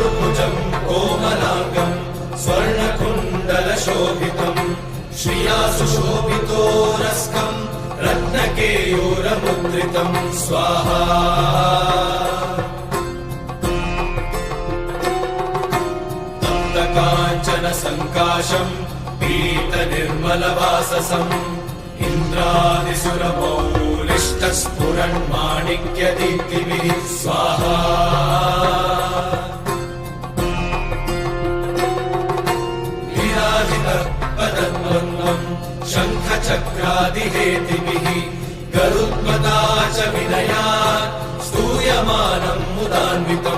चतुर्भुजम् कोमलाङ्गम् स्वर्णकुण्डलशोभितम् श्रिया सुशोभितो रस्कम् रत्नकेयूरमुद्रितम् स्वाहा तप्तकाञ्चन सङ्काशम् पीतनिर्मलवाससम् इन्द्रादिसुरमौलिष्टस्फुरन्माणिक्यदीप्तिभिः स्वाहा विराजितपदद्वन्द्वम् शङ्खचक्रादिहेतिभिः गरुत्मता च विनयात् स्तूयमानम् मुदान्वितम्